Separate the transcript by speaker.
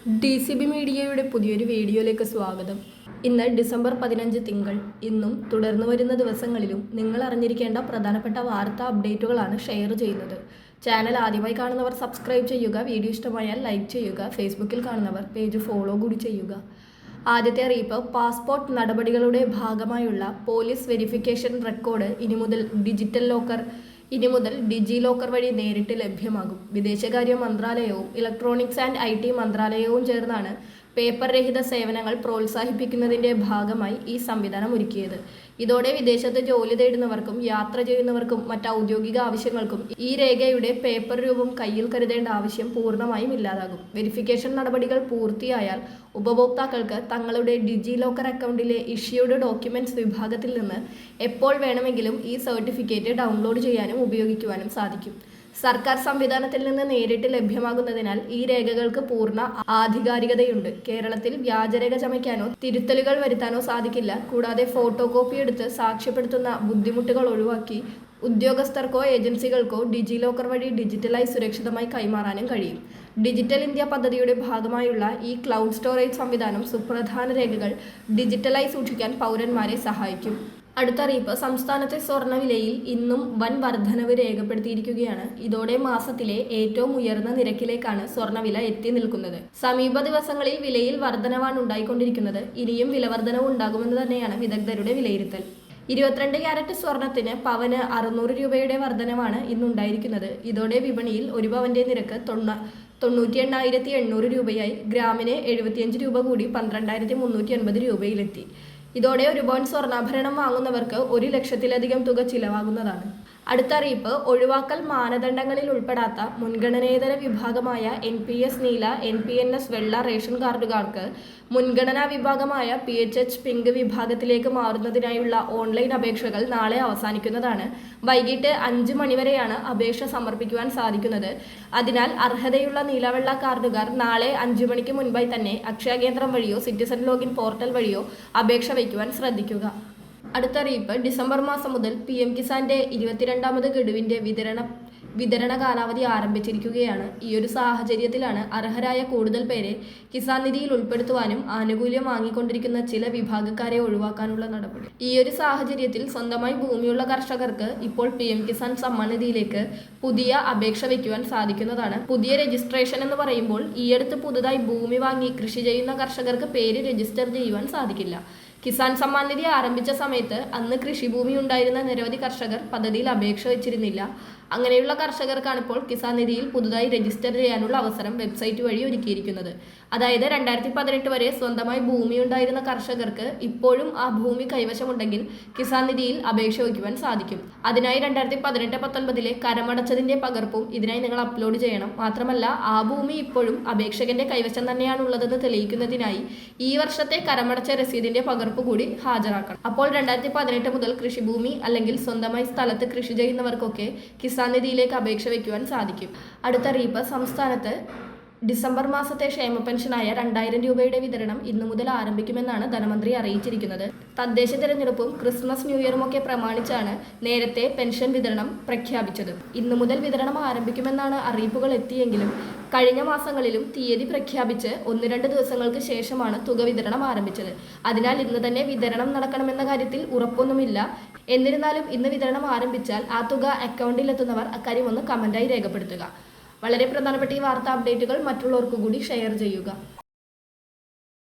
Speaker 1: DCB മീഡിയയുടെ പുതിയൊരു വീഡിയോയിലേക്ക് സ്വാഗതം. ഇന്ന് ഡിസംബർ 15 തിങ്കൾ. ഇന്നും തുടർന്നു വരുന്ന ദിവസങ്ങളിലും നിങ്ങൾ അറിഞ്ഞിരിക്കേണ്ട പ്രധാനപ്പെട്ട വാർത്താ അപ്ഡേറ്റുകളാണ് ഷെയർ ചെയ്യുന്നത്. ചാനൽ ആദ്യമായി കാണുന്നവർ സബ്സ്ക്രൈബ് ചെയ്യുക, വീഡിയോ ഇഷ്ടമായാൽ ലൈക്ക് ചെയ്യുക, ഫേസ്ബുക്കിൽ കാണുന്നവർ പേജ് ഫോളോ കൂടി ചെയ്യുക. ആദ്യത്തെ അറിയിപ്പ്, പാസ്പോർട്ട് നടപടികളുടെ ഭാഗമായുള്ള പോലീസ് വെരിഫിക്കേഷൻ റെക്കോർഡ് ഇനി മുതൽ ഡിജി ലോക്കർ വഴി നേരിട്ട് ലഭ്യമാകും. വിദേശകാര്യ മന്ത്രാലയവും ഇലക്ട്രോണിക്സ് ആൻഡ് IT മന്ത്രാലയവും ചേർന്നാണ് പേപ്പർ രഹിത സേവനങ്ങൾ പ്രോത്സാഹിപ്പിക്കുന്നതിൻ്റെ ഭാഗമായി ഈ സംവിധാനം ഒരുക്കിയത്. ഇതോടെ വിദേശത്ത് ജോലി തേടുന്നവർക്കും യാത്ര ചെയ്യുന്നവർക്കും മറ്റ് ഔദ്യോഗിക ആവശ്യങ്ങൾക്കും ഈ രേഖയുടെ പേപ്പർ രൂപം കയ്യിൽ കരുതേണ്ട ആവശ്യം പൂർണ്ണമായും ഇല്ലാതാകും. വെരിഫിക്കേഷൻ നടപടികൾ പൂർത്തിയായാൽ ഉപഭോക്താക്കൾക്ക് തങ്ങളുടെ ഡിജി ലോക്കർ അക്കൗണ്ടിലെ ഇഷ്യൂഡ് ഡോക്യുമെന്റ്സ് വിഭാഗത്തിൽ നിന്ന് എപ്പോൾ വേണമെങ്കിലും ഈ സർട്ടിഫിക്കറ്റ് ഡൗൺലോഡ് ചെയ്യാനും ഉപയോഗിക്കുവാനും സാധിക്കും. സർക്കാർ സംവിധാനത്തിൽ നിന്ന് നേരിട്ട് ലഭ്യമാകുന്നതിനാൽ ഈ രേഖകൾക്ക് പൂർണ്ണ ആധികാരികതയുണ്ട്. കേരളത്തിൽ വ്യാജരേഖ ചമയ്ക്കാനോ തിരുത്തലുകൾ വരുത്താനോ സാധിക്കില്ല. കൂടാതെ ഫോട്ടോ കോപ്പി എടുത്ത് സാക്ഷ്യപ്പെടുത്തുന്ന ബുദ്ധിമുട്ടുകൾ ഒഴിവാക്കി ഉദ്യോഗസ്ഥർക്കോ ഏജൻസികൾക്കോ ഡിജി ലോക്കർ വഴി ഡിജിറ്റലായി സുരക്ഷിതമായി കൈമാറാനും കഴിയും. ഡിജിറ്റൽ ഇന്ത്യ പദ്ധതിയുടെ ഭാഗമായുള്ള ഈ ക്ലൗഡ് സ്റ്റോറേജ് സംവിധാനം സുപ്രധാന രേഖകൾ ഡിജിറ്റലായി സൂക്ഷിക്കാൻ പൗരന്മാരെ സഹായിക്കും. അടുത്ത അറിയിപ്പ്, സംസ്ഥാനത്തെ സ്വർണ്ണവിലയിൽ ഇന്നും വൻ വർധനവ് രേഖപ്പെടുത്തിയിരിക്കുകയാണ്. ഇതോടെ മാസത്തിലെ ഏറ്റവും ഉയർന്ന നിരക്കിലേക്കാണ് സ്വർണ്ണവില എത്തി നിൽക്കുന്നത്. സമീപ ദിവസങ്ങളിൽ വിലയിൽ വർധനവാണ് ഉണ്ടായിക്കൊണ്ടിരിക്കുന്നത്. ഇനിയും വിലവർധനവ് ഉണ്ടാകുമെന്ന് തന്നെയാണ് വിദഗ്ധരുടെ വിലയിരുത്തൽ. 22 ക്യാരറ്റ് സ്വർണത്തിന് പവന് 600 രൂപയുടെ വർധനവാണ് ഇന്നുണ്ടായിരിക്കുന്നത്. ഇതോടെ വിപണിയിൽ ഒരു പവന്റെ നിരക്ക് 98,800 രൂപയായി. ഗ്രാമിന് 75 രൂപ കൂടി 12,380 രൂപയിലെത്തി. ഇതോടെ ഒരു പവൻ സ്വർണ്ണാഭരണം വാങ്ങുന്നവർക്ക് 1 ലക്ഷത്തിലധികം തുക ചിലവാകുന്നതാണ്. അടുത്ത അറിയിപ്പ്, ഒഴിവാക്കൽ മാനദണ്ഡങ്ങളിൽ ഉൾപ്പെടാത്ത മുൻഗണനേതര വിഭാഗമായ NPS നീല, NPNS വെള്ള റേഷൻ കാർഡുകാർക്ക് മുൻഗണനാ വിഭാഗമായ PHH പിങ്ക് വിഭാഗത്തിലേക്ക് മാറുന്നതിനായുള്ള ഓൺലൈൻ അപേക്ഷകൾ നാളെ അവസാനിക്കുന്നതാണ്. വൈകിട്ട് 5 മണിവരെയാണ് അപേക്ഷ സമർപ്പിക്കുവാൻ സാധിക്കുന്നത്. അതിനാൽ അർഹതയുള്ള നീലവെള്ള കാർഡുകാർ നാളെ 5 മണിക്ക് മുൻപായി തന്നെ അക്ഷയ കേന്ദ്രം വഴിയോ സിറ്റിസൺ ലോഗിൻ പോർട്ടൽ വഴിയോ അപേക്ഷ വയ്ക്കുവാൻ ശ്രദ്ധിക്കുക. അടുത്ത അറിയിപ്പ്, ഡിസംബർ മാസം മുതൽ PM കിസാന്റെ 22ാമത് ഗഡുവിന്റെ വിതരണ കാലാവധി ആരംഭിച്ചിരിക്കുകയാണ്. ഈയൊരു സാഹചര്യത്തിലാണ് അർഹരായ കൂടുതൽ പേരെ കിസാൻ നിധിയിൽ ഉൾപ്പെടുത്തുവാനും ആനുകൂല്യം വാങ്ങിക്കൊണ്ടിരിക്കുന്ന ചില വിഭാഗക്കാരെ ഒഴിവാക്കാനുള്ള നടപടി. ഈയൊരു സാഹചര്യത്തിൽ സ്വന്തമായി ഭൂമിയുള്ള കർഷകർക്ക് ഇപ്പോൾ PM കിസാൻ സമ്മാൻ നിധിയിലേക്ക് പുതിയ അപേക്ഷ വയ്ക്കുവാൻ സാധിക്കുന്നതാണ്. പുതിയ രജിസ്ട്രേഷൻ എന്ന് പറയുമ്പോൾ ഈയടുത്ത് പുതുതായി ഭൂമി വാങ്ങി കൃഷി ചെയ്യുന്ന കർഷകർക്ക് പേര് രജിസ്റ്റർ ചെയ്യുവാൻ സാധിക്കില്ല. കിസാൻ സമ്മാൻ നിധി ആരംഭിച്ച സമയത്ത് അന്ന് കൃഷിഭൂമി ഉണ്ടായിരുന്ന നിരവധി കർഷകർ പദ്ധതിയിൽ അപേക്ഷ വെച്ചിരുന്നില്ല. അങ്ങനെയുള്ള കർഷകർക്കാണ് ഇപ്പോൾ കിസാൻ നിധിയിൽ പുതുതായി രജിസ്റ്റർ ചെയ്യാനുള്ള അവസരം വെബ്സൈറ്റ് വഴി ഒരുക്കിയിരിക്കുന്നത്. അതായത് 2018 വരെ സ്വന്തമായി ഭൂമി ഉണ്ടായിരുന്ന കർഷകർക്ക് ഇപ്പോഴും ആ ഭൂമി കൈവശമുണ്ടെങ്കിൽ കിസാൻ നിധിയിൽ അപേക്ഷ വയ്ക്കുവാൻ സാധിക്കും. അതിനായി 2018-19 കരമടച്ചതിന്റെ പകർപ്പും ഇതിനായി നിങ്ങൾ അപ്ലോഡ് ചെയ്യണം. മാത്രമല്ല ആ ഭൂമി ഇപ്പോഴും അപേക്ഷകന്റെ കൈവശം തന്നെയാണുള്ളതെന്ന് തെളിയിക്കുന്നതിനായി ഈ വർഷത്തെ കരമടച്ച രസീതിന്റെ പകർപ്പ് കൂടി ഹാജരാക്കണം. അപ്പോൾ 2018 മുതൽ കൃഷിഭൂമി അല്ലെങ്കിൽ സ്വന്തമായി സ്ഥലത്ത് കൃഷി ചെയ്യുന്നവർക്കൊക്കെ കിസാൻ നിധിയിലേക്ക് അപേക്ഷ വയ്ക്കുവാൻ സാധിക്കും. അടുത്ത അറിയിപ്പ്, സംസ്ഥാനത്ത് ഡിസംബർ മാസത്തെ ക്ഷേമ പെൻഷനായ 2000 രൂപയുടെ വിതരണം ഇന്നു മുതൽ ആരംഭിക്കുമെന്നാണ് ധനമന്ത്രി അറിയിച്ചിരിക്കുന്നത്. തദ്ദേശ തിരഞ്ഞെടുപ്പും ക്രിസ്മസ് ന്യൂ ഇയറും ഒക്കെ പ്രമാണിച്ചാണ് നേരത്തെ പെൻഷൻ വിതരണം പ്രഖ്യാപിച്ചത്. ഇന്നു മുതൽ വിതരണം ആരംഭിക്കുമെന്നാണ് അറിയിപ്പുകൾ എത്തിയെങ്കിലും കഴിഞ്ഞ മാസങ്ങളിലും തീയതി പ്രഖ്യാപിച്ച് 1-2 ദിവസങ്ങൾക്ക് ശേഷമാണ് തുക വിതരണം ആരംഭിച്ചത്. അതിനാൽ ഇന്ന് തന്നെ വിതരണം നടക്കണമെന്ന കാര്യത്തിൽ ഉറപ്പൊന്നുമില്ല. എന്നിരുന്നാലും ഇന്ന് വിതരണം ആരംഭിച്ചാൽ ആ തുക അക്കൗണ്ടിലെത്തുന്നവർ അക്കാര്യം ഒന്ന് കമന്റായി രേഖപ്പെടുത്തുക. വളരെ പ്രധാനപ്പെട്ട ഈ വാർത്താ അപ്ഡേറ്റുകൾ മറ്റുള്ളവർക്ക് കൂടി ഷെയർ ചെയ്യുക.